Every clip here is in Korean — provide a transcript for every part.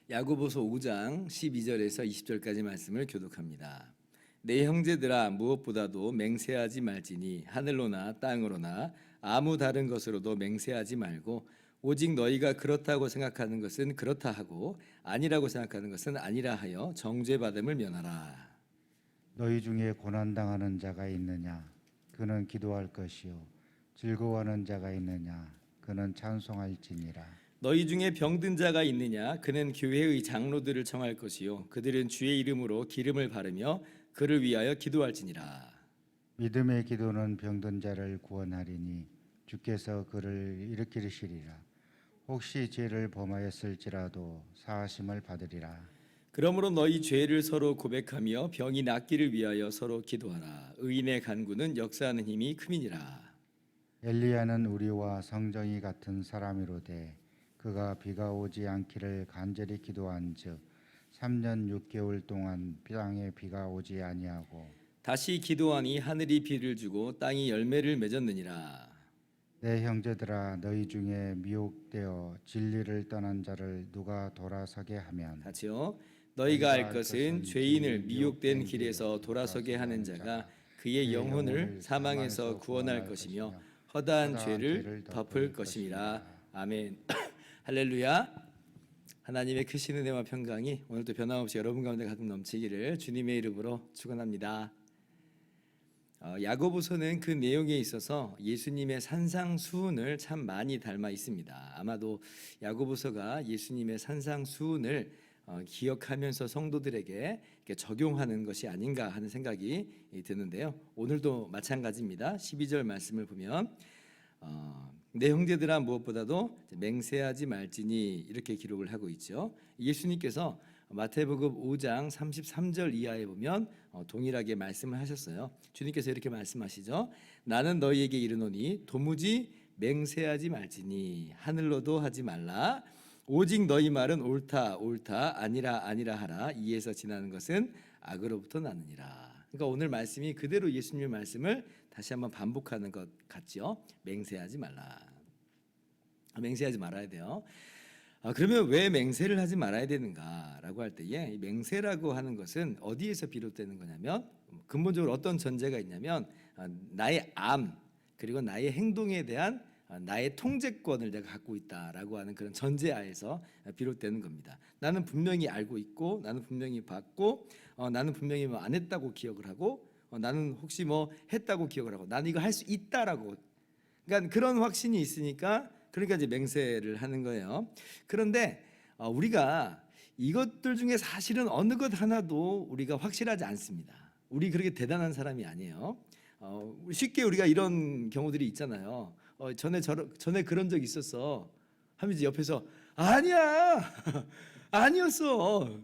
야고보서 5장 12절에서 20절까지 말씀을 교독합니다. 내 형제들아, 무엇보다도 맹세하지 말지니 하늘로나 땅으로나 아무 다른 것으로도 맹세하지 말고 오직 너희가 그렇다고 생각하는 것은 그렇다 하고 아니라고 생각하는 것은 아니라 하여 정죄받음을 면하라. 너희 중에 고난당하는 자가 있느냐? 그는 기도할 것이요. 즐거워하는 자가 있느냐? 그는 찬송할지니라. 너희 중에 병든 자가 있느냐? 그는 교회의 장로들을 청할 것이요 그들은 주의 이름으로 기름을 바르며 그를 위하여 기도할지니라. 믿음의 기도는 병든 자를 구원하리니 주께서 그를 일으키시리라. 혹시 죄를 범하였을지라도 사하심을 받으리라. 그러므로 너희 죄를 서로 고백하며 병이 낫기를 위하여 서로 기도하라. 의인의 간구는 역사하는 힘이 큼이니라. 엘리야는 우리와 성정이 같은 사람이로되 그가 비가 오지 않기를 간절히 기도한즉 3년 6개월 동안 땅에 비가 오지 아니하고 다시 기도하니 하늘이 비를 주고 땅이 열매를 맺었느니라. 내 형제들아, 너희 중에 미혹되어 진리를 떠난 자를 누가 돌아서게 하면 같이요. 너희가 알 것은 죄인을 미혹된 길에서 돌아서게 하는 자가 그의 영혼을 사망에서 구원할 것이며 허다한 죄를 덮을 것임이라. 아멘. 할렐루야. 하나님의 크신 은혜와 평강이 오늘도 변함없이 여러분 가운데 가득 넘치기를 주님의 이름으로 축원합니다. 야고보서는 그 내용에 있어서 예수님의 산상수훈을 참 많이 닮아 있습니다. 아마도 야고보서가 예수님의 산상수훈을 기억하면서 성도들에게 적용하는 것이 아닌가 하는 생각이 드는데요. 오늘도 마찬가지입니다. 12절 말씀을 보면 내 형제들아, 무엇보다도 맹세하지 말지니 이렇게 기록을 하고 있죠. 예수님께서 마태복음 5장 33절 이하에 보면 동일하게 말씀을 하셨어요. 주님께서 이렇게 말씀하시죠. 나는 너희에게 이르노니 도무지 맹세하지 말지니 하늘로도 하지 말라. 오직 너희 말은 옳다 옳다 아니라 아니라 하라. 이에서 지나는 것은 악으로부터 나느니라. 그러니까 오늘 말씀이 그대로 예수님의 말씀을 다시 한번 반복하는 것 같죠. 맹세하지 말라. 맹세하지 말아야 돼요. 그러면 왜 맹세를 하지 말아야 되는가라고 할 때에 이 맹세라고 하는 것은 어디에서 비롯되는 거냐면 근본적으로 어떤 전제가 있냐면 나의 암 그리고 나의 행동에 대한 나의 통제권을 내가 갖고 있다라고 하는 그런 전제하에서 비롯되는 겁니다. 나는 분명히 알고 있고 나는 분명히 봤고 나는 분명히 뭐 안 했다고 기억을 하고 나는 혹시 뭐 했다고 기억을 하고 나는 이거 할 수 있다라고 그러니까 그런 확신이 있으니까 그러니까 이제 맹세를 하는 거예요. 그런데 우리가 이것들 중에 사실은 어느 것 하나도 우리가 확실하지 않습니다. 우리 그렇게 대단한 사람이 아니에요. 쉽게 우리가 이런 경우들이 있잖아요. 전에 그런 적 있었어. 하면 이제 옆에서 아니야, 아니었어,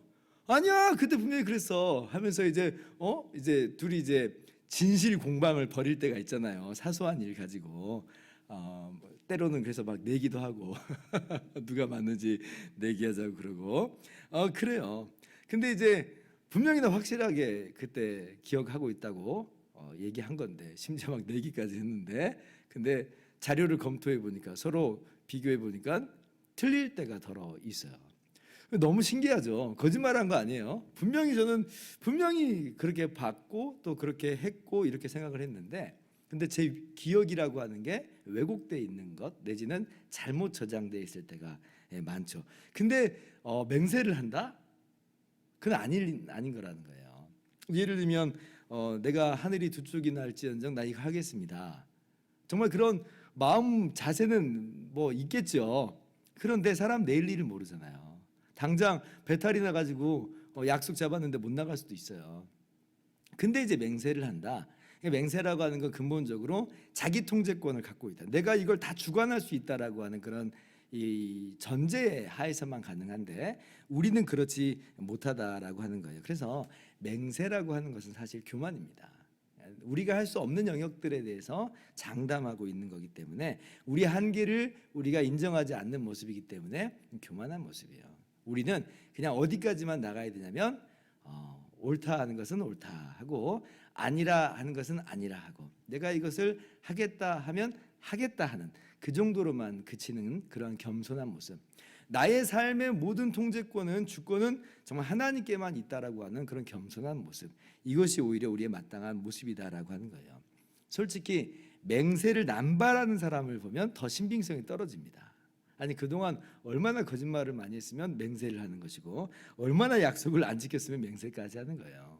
아니야, 그때 분명히 그랬어. 하면서 이제 둘이 이제 진실 공방을 벌일 때가 있잖아요. 사소한 일 가지고. 때로는 그래서 막 내기도 하고 누가 맞는지 내기하자고 그러고 그래요. 근데 이제 분명히 다 확실하게 그때 기억하고 있다고 얘기한 건데 심지어 막 내기까지 했는데 근데 자료를 검토해 보니까 서로 비교해 보니까 틀릴 때가 더러 있어요. 너무 신기하죠. 거짓말한 거 아니에요. 저는 분명히 그렇게 봤고 또 그렇게 했고 이렇게 생각을 했는데 근데 제 기억이라고 하는 게 왜곡되어 있는 것 내지는 잘못 저장되어 있을 때가 많죠. 근데 맹세를 한다? 그건 아닌 거라는 거예요. 예를 들면 내가 하늘이 두 쪽이 날지언정 나 이거 하겠습니다. 정말 그런 마음 자세는 뭐 있겠죠. 그런데 사람 내일 일을 모르잖아요. 당장 배탈이 나가지고 약속 잡았는데 못 나갈 수도 있어요. 근데 이제 맹세를 한다. 맹세라고 하는 건 근본적으로 자기 통제권을 갖고 있다. 내가 이걸 다 주관할 수 있다라고 하는 그런 이 전제 하에서만 가능한데 우리는 그렇지 못하다라고 하는 거예요. 그래서 맹세라고 하는 것은 사실 교만입니다. 우리가 할 수 없는 영역들에 대해서 장담하고 있는 거기 때문에 우리의 한계를 우리가 인정하지 않는 모습이기 때문에 교만한 모습이에요. 우리는 그냥 어디까지만 나가야 되냐면 옳다 하는 것은 옳다 하고 아니라 하는 것은 아니라 하고 내가 이것을 하겠다 하면 하겠다 하는 그 정도로만 그치는 그런 겸손한 모습. 나의 삶의 모든 통제권은 주권은 정말 하나님께만 있다라고 하는 그런 겸손한 모습. 이것이 오히려 우리의 마땅한 모습이다라고 하는 거예요. 솔직히 맹세를 남발하는 사람을 보면 더 신빙성이 떨어집니다. 아니 그동안 얼마나 거짓말을 많이 했으면 맹세를 하는 것이고 얼마나 약속을 안 지켰으면 맹세까지 하는 거예요.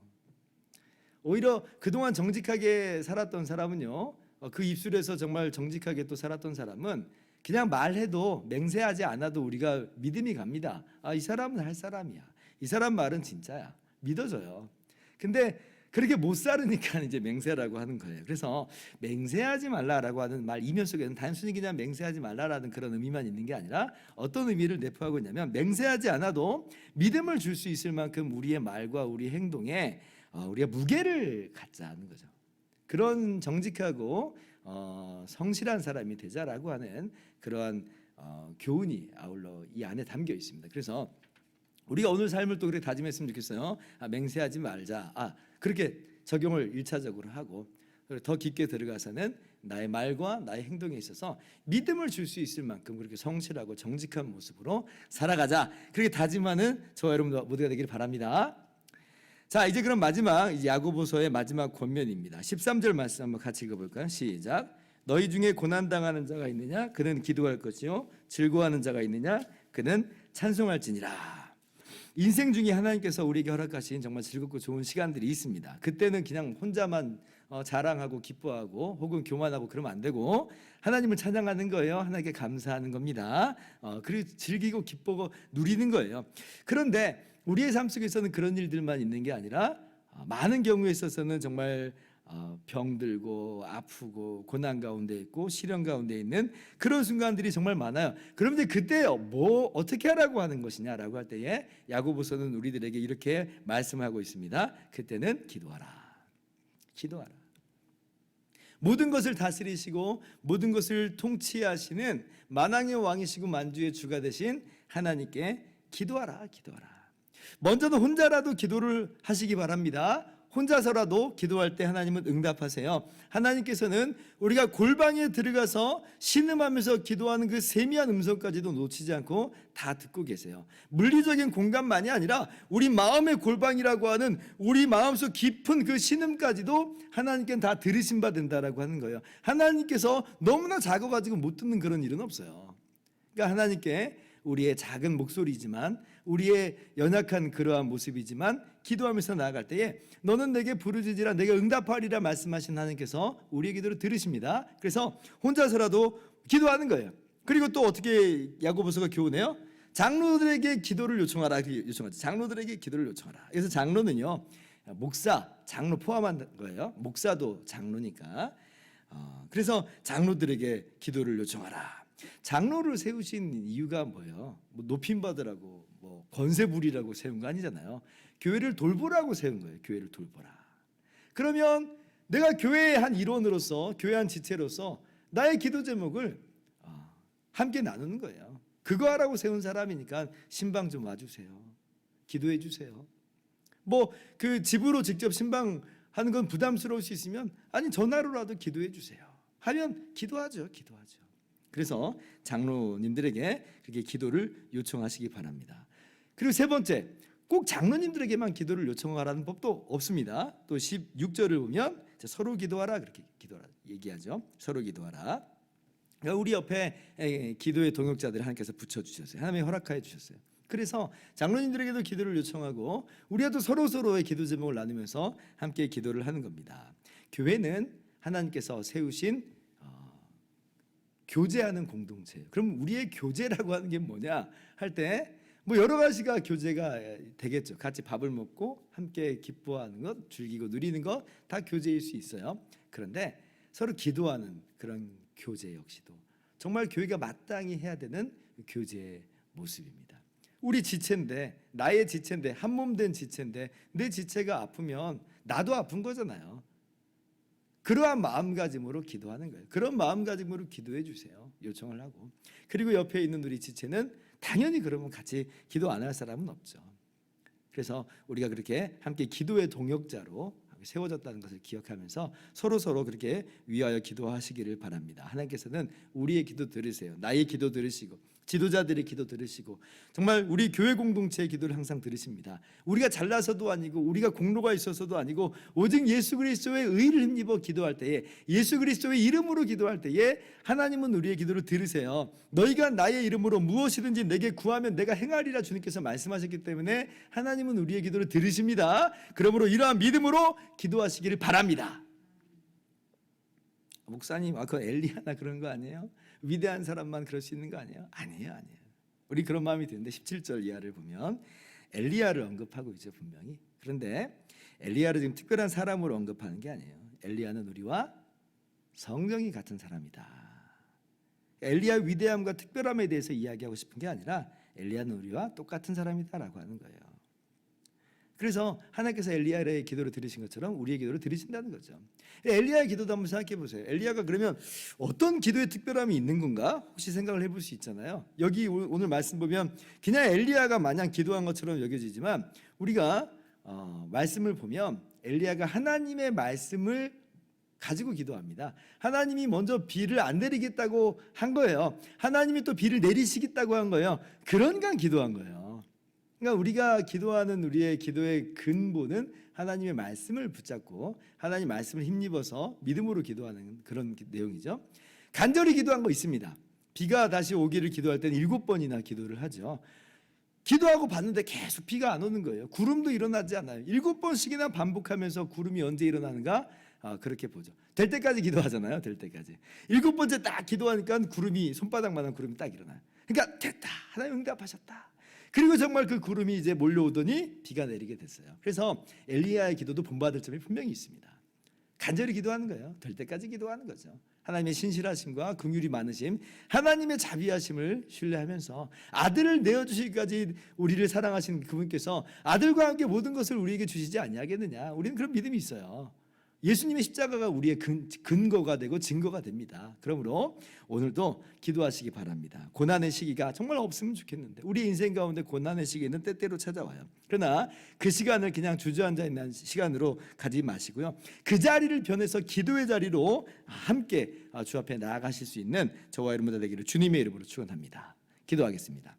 오히려 그동안 정직하게 살았던 사람은요, 그 입술에서 정말 정직하게 또 살았던 사람은 그냥 말해도 맹세하지 않아도 우리가 믿음이 갑니다. 이 사람은 할 사람이야. 이 사람 말은 진짜야. 믿어져요. 근데 그렇게 못 살으니까 이제 맹세라고 하는 거예요. 그래서 맹세하지 말라라고 하는 말 이면 속에는 단순히 그냥 맹세하지 말라라는 그런 의미만 있는 게 아니라 어떤 의미를 내포하고 있냐면 맹세하지 않아도 믿음을 줄 수 있을 만큼 우리의 말과 우리 행동에 우리가 무게를 갖자는 거죠. 그런 정직하고 성실한 사람이 되자라고 하는 그러한 교훈이 아울러 이 안에 담겨 있습니다. 그래서 우리가 오늘 삶을 또 그렇게 다짐했으면 좋겠어요. 맹세하지 말자. 그렇게 적용을 1차적으로 하고 더 깊게 들어가서는 나의 말과 나의 행동에 있어서 믿음을 줄 수 있을 만큼 그렇게 성실하고 정직한 모습으로 살아가자. 그렇게 다짐하는 저와 여러분 모두가 되기를 바랍니다. 자, 이제 그럼 마지막 야고보서의 마지막 권면입니다. 13절 말씀 한번 같이 읽어볼까요? 시작. 너희 중에 고난당하는 자가 있느냐? 그는 기도할 것이요. 즐거워하는 자가 있느냐? 그는 찬송할지니라. 인생 중에 하나님께서 우리에게 허락하신 정말 즐겁고 좋은 시간들이 있습니다. 그때는 그냥 혼자만 자랑하고 기뻐하고 혹은 교만하고 그러면 안 되고 하나님을 찬양하는 거예요. 하나님께 감사하는 겁니다. 그리고 즐기고 기쁘고 누리는 거예요. 그런데 우리의 삶 속에서는 그런 일들만 있는 게 아니라 많은 경우에 있어서는 정말 병들고 아프고 고난 가운데 있고 시련 가운데 있는 그런 순간들이 정말 많아요. 그럼 이제 그때 뭐 어떻게 하라고 하는 것이냐라고 할 때에 야고보서는 우리들에게 이렇게 말씀하고 있습니다. 그때는 기도하라. 기도하라. 모든 것을 다스리시고 모든 것을 통치하시는 만왕의 왕이시고 만주의 주가 되신 하나님께 기도하라. 기도하라. 먼저는 혼자라도 기도를 하시기 바랍니다. 혼자서라도 기도할 때 하나님은 응답하세요. 하나님께서는 우리가 골방에 들어가서 신음하면서 기도하는 그 세미한 음성까지도 놓치지 않고 다 듣고 계세요. 물리적인 공간만이 아니라 우리 마음의 골방이라고 하는 우리 마음속 깊은 그 신음까지도 하나님께는 다 들으신 바 된다라고 하는 거예요. 하나님께서 너무나 작아가지고 못 듣는 그런 일은 없어요. 그러니까 하나님께 우리의 작은 목소리지만 우리의 연약한 그러한 모습이지만 기도하면서 나아갈 때에 너는 내게 부르짖으라 내가 응답하리라 말씀하신 하나님께서 우리의 기도를 들으십니다. 그래서 혼자서라도 기도하는 거예요. 그리고 또 어떻게 야고보서가 교훈해요? 장로들에게 기도를 요청하라. 요청하죠. 장로들에게 기도를 요청하라. 그래서 장로는요, 목사, 장로 포함한 거예요. 목사도 장로니까. 그래서 장로들에게 기도를 요청하라. 장로를 세우신 이유가 뭐예요? 뭐 높임 받으라고 뭐 권세 부리라고 세운 거 아니잖아요. 교회를 돌보라고 세운 거예요. 교회를 돌보라. 그러면 내가 교회의 한 일원으로서 교회 한 지체로서 나의 기도 제목을 함께 나누는 거예요. 그거 하라고 세운 사람이니까 신방 좀 와주세요. 기도해 주세요. 뭐 그 집으로 직접 신방하는 건 부담스러울 수 있으면 아니 전화로라도 기도해 주세요. 하면 기도하죠. 기도하죠. 그래서 장로님들에게 그렇게 기도를 요청하시기 바랍니다. 그리고 세 번째, 꼭 장로님들에게만 기도를 요청하라는 법도 없습니다. 또 16절을 보면 서로 기도하라 그렇게 기도하라 얘기하죠. 서로 기도하라. 그러니까 우리 옆에 기도의 동역자들을 하나님께서 붙여주셨어요. 하나님이 허락하여 주셨어요. 그래서 장로님들에게도 기도를 요청하고 우리가 또 서로서로의 기도 제목을 나누면서 함께 기도를 하는 겁니다. 교회는 하나님께서 세우신 교제하는 공동체예요. 그럼 우리의 교제라고 하는 게 뭐냐 할 때 뭐 여러 가지가 교제가 되겠죠. 같이 밥을 먹고 함께 기뻐하는 것, 즐기고 누리는 것 다 교제일 수 있어요. 그런데 서로 기도하는 그런 교제 역시도 정말 교회가 마땅히 해야 되는 교제의 모습입니다. 우리 지체인데 나의 지체인데 한 몸 된 지체인데 내 지체가 아프면 나도 아픈 거잖아요. 그러한 마음가짐으로 기도하는 거예요. 그런 마음가짐으로 기도해 주세요. 요청을 하고. 그리고 옆에 있는 우리 지체는 당연히 그러면 같이 기도 안 할 사람은 없죠. 그래서 우리가 그렇게 함께 기도의 동역자로 세워졌다는 것을 기억하면서 서로 그렇게 위하여 기도하시기를 바랍니다. 하나님께서는 우리의 기도 들으세요. 나의 기도 들으시고 지도자들의 기도 들으시고 정말 우리 교회 공동체의 기도를 항상 들으십니다. 우리가 잘나서도 아니고 우리가 공로가 있어서도 아니고 오직 예수 그리스도의 의를 힘입어 기도할 때에 예수 그리스도의 이름으로 기도할 때에 하나님은 우리의 기도를 들으세요. 너희가 나의 이름으로 무엇이든지 내게 구하면 내가 행하리라 주님께서 말씀하셨기 때문에 하나님은 우리의 기도를 들으십니다. 그러므로 이러한 믿음으로 기도하시기를 바랍니다. 목사님, 그 엘리야나 그런 거 아니에요? 위대한 사람만 그럴 수 있는 거 아니에요? 아니에요. 우리 그런 마음이 드는데 17절 이하를 보면 엘리야를 언급하고 있죠, 분명히. 그런데 엘리야를 지금 특별한 사람으로 언급하는 게 아니에요. 엘리야는 우리와 성정이 같은 사람이다. 엘리야의 위대함과 특별함에 대해서 이야기하고 싶은 게 아니라 엘리야는 우리와 똑같은 사람이다라고 하는 거예요. 그래서 하나님께서 엘리야의 기도를 들으신 것처럼 우리의 기도를 들으신다는 거죠. 엘리야의 기도도 한번 생각해 보세요. 엘리야가 그러면 어떤 기도의 특별함이 있는 건가? 혹시 생각을 해볼 수 있잖아요. 여기 오늘 말씀 보면 그냥 엘리야가 마냥 기도한 것처럼 여겨지지만 우리가 말씀을 보면 엘리야가 하나님의 말씀을 가지고 기도합니다. 하나님이 먼저 비를 안 내리겠다고 한 거예요. 하나님이 또 비를 내리시겠다고 한 거예요. 그러니까 기도한 거예요. 그러니까 우리가 기도하는 우리의 기도의 근본은 하나님의 말씀을 붙잡고 하나님 말씀을 힘입어서 믿음으로 기도하는 그런 내용이죠. 간절히 기도한 거 있습니다. 비가 다시 오기를 기도할 때는 7번이나 기도를 하죠. 기도하고 봤는데 계속 비가 안 오는 거예요. 구름도 일어나지 않아요. 7번씩이나 반복하면서 구름이 언제 일어나는가? 그렇게 보죠. 될 때까지 기도하잖아요. 될 때까지. 7번째 딱 기도하니까 구름이 손바닥만한 구름이 딱 일어나요. 그러니까 됐다. 하나님 응답하셨다. 그리고 정말 그 구름이 이제 몰려오더니 비가 내리게 됐어요. 그래서 엘리야의 기도도 본받을 점이 분명히 있습니다. 간절히 기도하는 거예요. 될 때까지 기도하는 거죠. 하나님의 신실하심과 긍휼이 많으심, 하나님의 자비하심을 신뢰하면서 아들을 내어주시기까지 우리를 사랑하신 그분께서 아들과 함께 모든 것을 우리에게 주시지 아니하겠느냐. 우리는 그런 믿음이 있어요. 예수님의 십자가가 우리의 근거가 되고 증거가 됩니다. 그러므로 오늘도 기도하시기 바랍니다. 고난의 시기가 정말 없으면 좋겠는데 우리 인생 가운데 고난의 시기는 때때로 찾아와요. 그러나 그 시간을 그냥 주저앉아 있는 시간으로 가지 마시고요. 그 자리를 변해서 기도의 자리로 함께 주 앞에 나아가실 수 있는 저와 여러분들 되기를 주님의 이름으로 축원합니다. 기도하겠습니다.